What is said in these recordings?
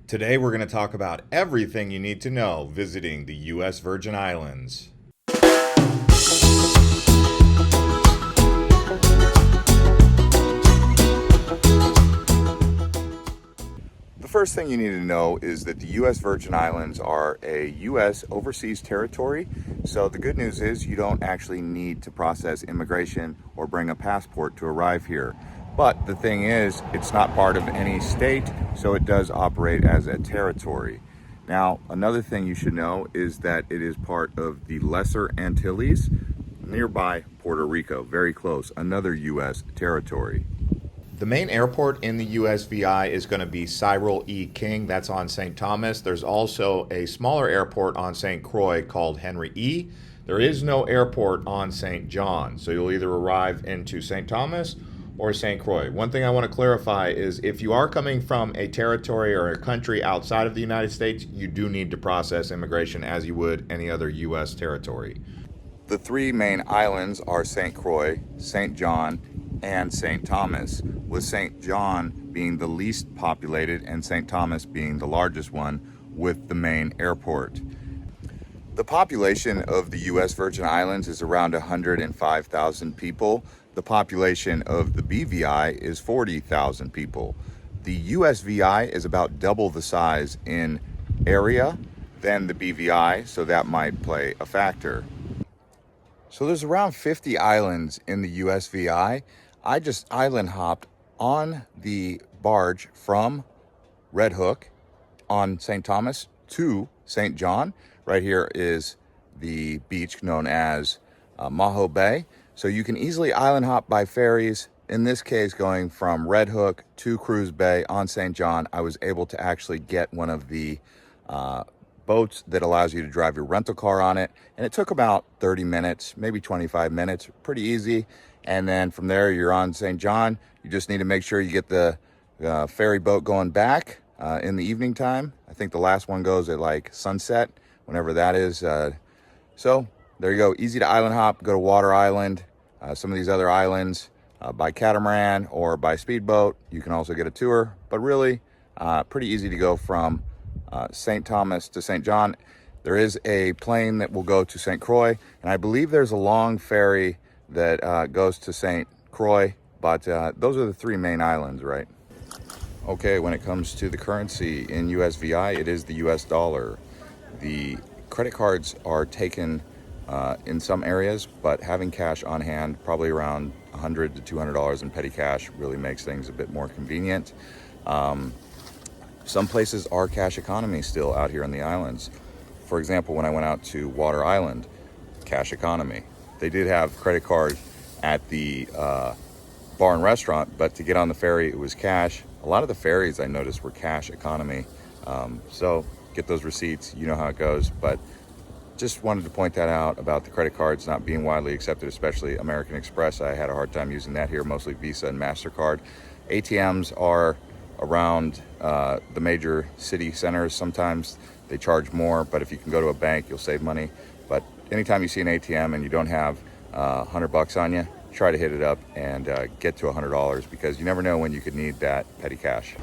Today we're going to talk about everything you need to know visiting the U.S. Virgin Islands. The first thing you need to know is that the U.S. Virgin Islands are a U.S. overseas territory. So the good news is you don't actually need to process immigration or bring a passport to arrive here. But the thing is, it's not part of any state, so it does operate as a territory. Now, another thing you should know is that it is part of the Lesser Antilles, nearby Puerto Rico, very close, another U.S. territory. The main airport in the USVI is going to be Cyril E. King. That's on St. Thomas. There's also a smaller airport on St. Croix called Henry E. There is no airport on St. John, so you'll either arrive into St. Thomas or St. Croix. One thing I want to clarify is if you are coming from a territory or a country outside of the United States, you do need to process immigration as you would any other U.S. territory. The three main islands are St. Croix, St. John, and St. Thomas, with St. John being the least populated and St. Thomas being the largest one with the main airport. The population of the U.S. Virgin Islands is around 105,000 people. The population of the BVI is 40,000 people. The USVI is about double the size in area than the BVI, so that might play a factor. So there's around 50 islands in the USVI. I just island hopped on the barge from Red Hook on St. Thomas to St. John. Right here is the beach known as Maho Bay. So you can easily island hop by ferries. In this case, going from Red Hook to Cruz Bay on St. John, I was able to actually get one of the boats that allows you to drive your rental car on it. And it took about 30 minutes, maybe 25 minutes, pretty easy. And then from there, you're on St. John. You just need to make sure you get the ferry boat going back in the evening time. I think the last one goes at like sunset, whenever that is. So there you go, easy to island hop, go to Water Island, some of these other islands by catamaran or by speedboat. You can also get a tour, but really pretty easy to go from St. Thomas to St. John. There is a plane that will go to St. Croix, and I believe there's a long ferry that goes to St. Croix, but those are the three main islands, right? Okay, when it comes to the currency in USVI, it is the US dollar. The credit cards are taken in some areas, but having cash on hand, probably around $100 to $200 in petty cash, really makes things a bit more convenient. Some places are cash economy still out here on the islands. For example, when I went out to Water Island, cash economy. They did have credit card at the bar and restaurant, but to get on the ferry, it was cash. A lot of the ferries I noticed were cash economy. So get those receipts, you know how it goes, but just wanted to point that out about the credit cards not being widely accepted, especially American Express. I had a hard time using that here, mostly Visa and MasterCard. ATMs are around the major city centers. Sometimes they charge more, but if you can go to a bank, you'll save money. But anytime you see an ATM and you don't have $100 on you, try to hit it up and get to $100 because you never know when you could need that petty cash.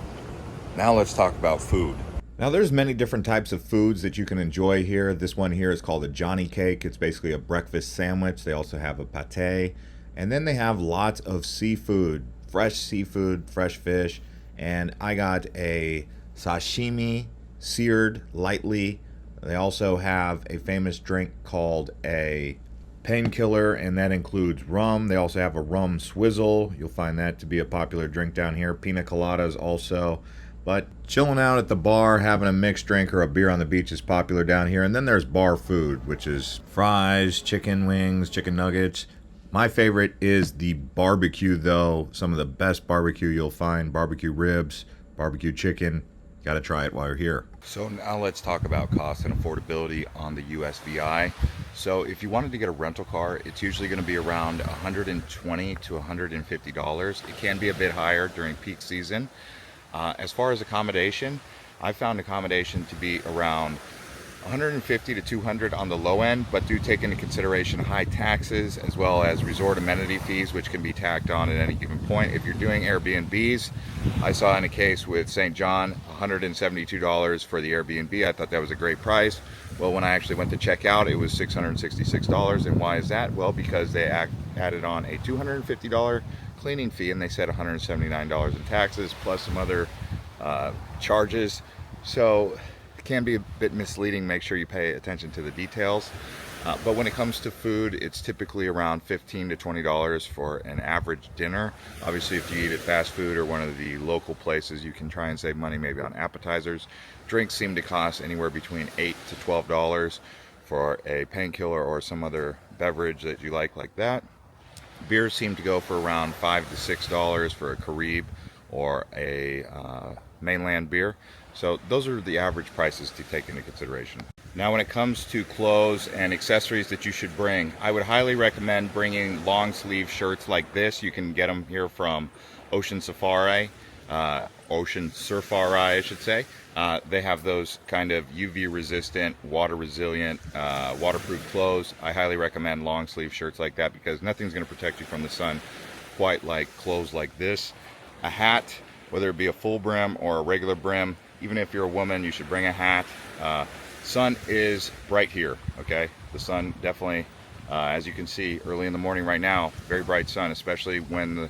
Now let's talk about food. Now there's many different types of foods that you can enjoy here. This one here is called a Johnny cake. It's basically a breakfast sandwich. They also have a pate. And then they have lots of seafood, fresh fish. And I got a sashimi, seared lightly. They also have a famous drink called a painkiller, and that includes rum. They also have a rum swizzle. You'll find that to be a popular drink down here. Pina coladas also. But chilling out at the bar, having a mixed drink or a beer on the beach is popular down here. And then there's bar food, which is fries, chicken wings, chicken nuggets. My favorite is the barbecue, though. Some of the best barbecue you'll find. Barbecue ribs, barbecue chicken. Got to try it while you're here. So now let's talk about cost and affordability on the USVI. So if you wanted to get a rental car, it's usually going to be around $120 to $150. It can be a bit higher during peak season. As far as accommodation, I found accommodation to be around 150 to 200 on the low end, but do take into consideration high taxes as well as resort amenity fees, which can be tacked on at any given point. If you're doing Airbnbs, I saw in a case with St. John, $172 for the Airbnb. I thought that was a great price. Well, when I actually went to check out, it was $666. And why is that? Well, because they added on a $250 cleaning fee, and they said $179 in taxes plus some other charges. So it can be a bit misleading. Make sure you pay attention to the details. But when it comes to food, it's typically around $15 to $20 for an average dinner. Obviously, if you eat at fast food or one of the local places, you can try and save money maybe on appetizers. Drinks seem to cost anywhere between $8 to $12 for a painkiller or some other beverage that you like that. Beers seem to go for around $5 to $6 for a Carib or a mainland beer. So those are the average prices to take into consideration. Now, when it comes to clothes and accessories that you should bring, I would highly recommend bringing long sleeve shirts like this. You can get them here from Ocean Surfari, I should say. They have those kind of UV resistant, water resilient, waterproof clothes. I highly recommend long sleeve shirts like that because nothing's going to protect you from the sun quite like clothes like this. A hat, whether it be a full brim or a regular brim, even if you're a woman, you should bring a hat. Sun is bright here, okay? The sun definitely, as you can see early in the morning right now, very bright sun, especially when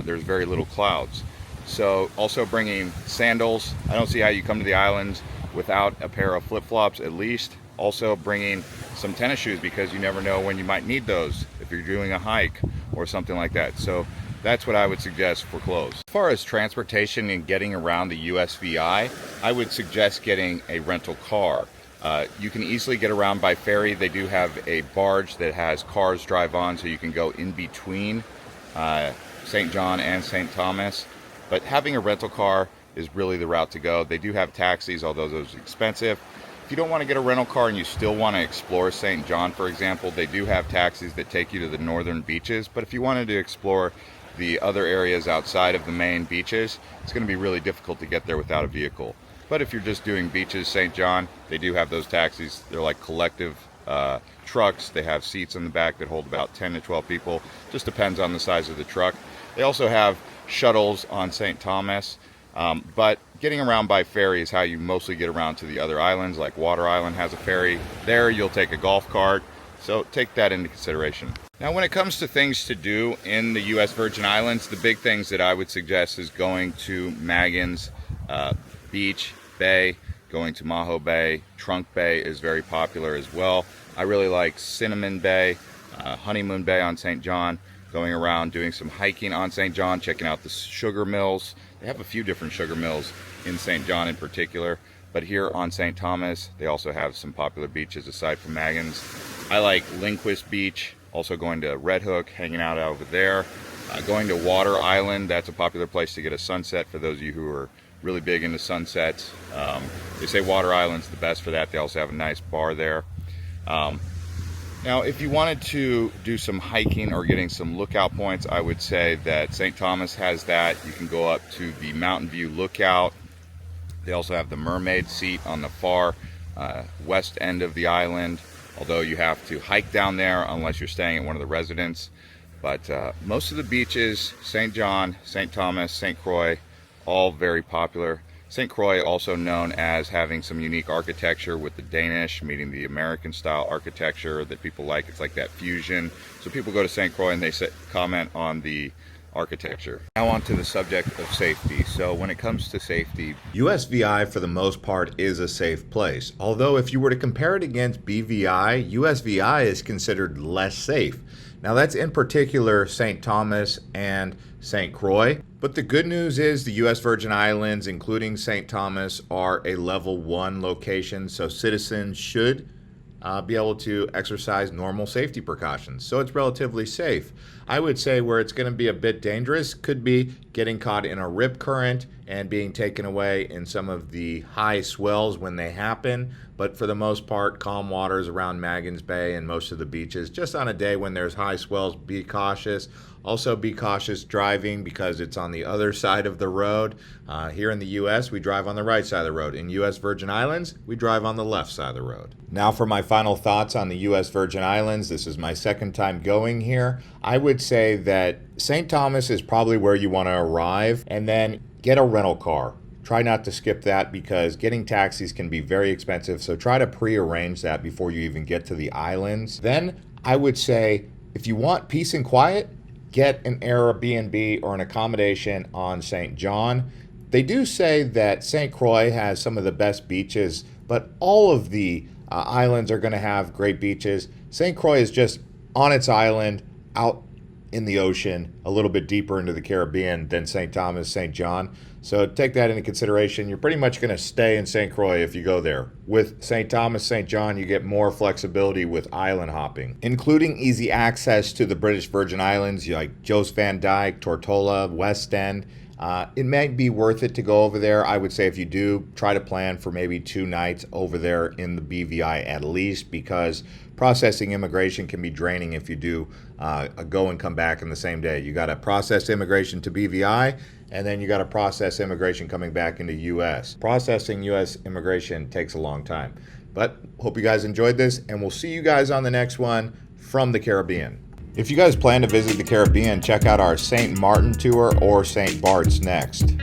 there's very little clouds. So also bringing sandals. I don't see how you come to the islands without a pair of flip-flops at least. Also bringing some tennis shoes because you never know when you might need those if you're doing a hike or something like that. So that's what I would suggest for clothes. As far as transportation and getting around the USVI, I would suggest getting a rental car. You can easily get around by ferry. They do have a barge that has cars drive on, so you can go in between St. John and St. Thomas. But having a rental car is really the route to go. They do have taxis, although those are expensive. If you don't want to get a rental car and you still want to explore St. John, for example, they do have taxis that take you to the northern beaches. But if you wanted to explore the other areas outside of the main beaches, it's going to be really difficult to get there without a vehicle. But if you're just doing beaches, St. John, they do have those taxis. They're like collective trucks. They have seats in the back that hold about 10 to 12 people. Just depends on the size of the truck. They also have shuttles on St. Thomas, but getting around by ferry is how you mostly get around to the other islands. Like Water Island has a ferry. There you'll take a golf cart. So take that into consideration. Now, when it comes to things to do in the U.S. Virgin Islands, the big things that I would suggest is going to Magens Beach, Bay, going to Maho Bay. Trunk Bay is very popular as well. I really like Cinnamon Bay, Honeymoon Bay on St. John, going around doing some hiking on St. John, checking out the sugar mills. They have a few different sugar mills in St. John in particular, but here on St. Thomas, they also have some popular beaches aside from Magens. I like Lindquist Beach, also going to Red Hook, hanging out over there. Going to Water Island, that's a popular place to get a sunset for those of you who are really big into sunsets. They say Water Island's the best for that. They also have a nice bar there. Now, if you wanted to do some hiking or getting some lookout points, I would say that St. Thomas has that. You can go up to the Mountain View Lookout. They also have the Mermaid Seat on the far west end of the island, although you have to hike down there unless you're staying at one of the residents. But most of the beaches, St. John, St. Thomas, St. Croix, all very popular. St. Croix also known as having some unique architecture with the Danish meeting the American style architecture that people like. It's like that fusion. So people go to St. Croix and they comment on the architecture. Now on to the subject of safety. So when it comes to safety, USVI for the most part is a safe place. Although if you were to compare it against BVI, USVI is considered less safe. Now that's in particular St. Thomas and St. Croix. But the good news is the U.S. Virgin Islands, including St. Thomas, are a level 1 location, so citizens should be able to exercise normal safety precautions. So it's relatively safe. I would say where it's going to be a bit dangerous could be getting caught in a rip current and being taken away in some of the high swells when they happen. But for the most part, calm waters around Magens Bay and most of the beaches. Just on a day when there's high swells, be cautious. Also, be cautious driving because it's on the other side of the road. Here in the U.S., we drive on the right side of the road. In U.S. Virgin Islands, we drive on the left side of the road. Now for my final thoughts on the U.S. Virgin Islands. This is my second time going here. I would say that St. Thomas is probably where you want to arrive, and then get a rental car. Try not to skip that because getting taxis can be very expensive, so try to pre-arrange that before you even get to the islands. Then I would say if you want peace and quiet, get an Airbnb or an accommodation on St. John. They do say that St. Croix has some of the best beaches, but all of the islands are going to have great beaches. St. Croix is just on its island out in the ocean, a little bit deeper into the Caribbean than St. Thomas, St. John. So take that into consideration. You're pretty much going to stay in St. Croix if you go there. With St. Thomas, St. John, you get more flexibility with island hopping, including easy access to the British Virgin Islands like Jost Van Dyke, Tortola, West End. It might be worth it to go over there. I would say if you do, try to plan for maybe 2 nights over there in the BVI at least, because processing immigration can be draining if you do a go and come back in the same day. You got to process immigration to BVI, and then you got to process immigration coming back into U.S. Processing U.S. immigration takes a long time. But hope you guys enjoyed this, and we'll see you guys on the next one from the Caribbean. If you guys plan to visit the Caribbean, check out our St. Martin tour or St. Bart's next.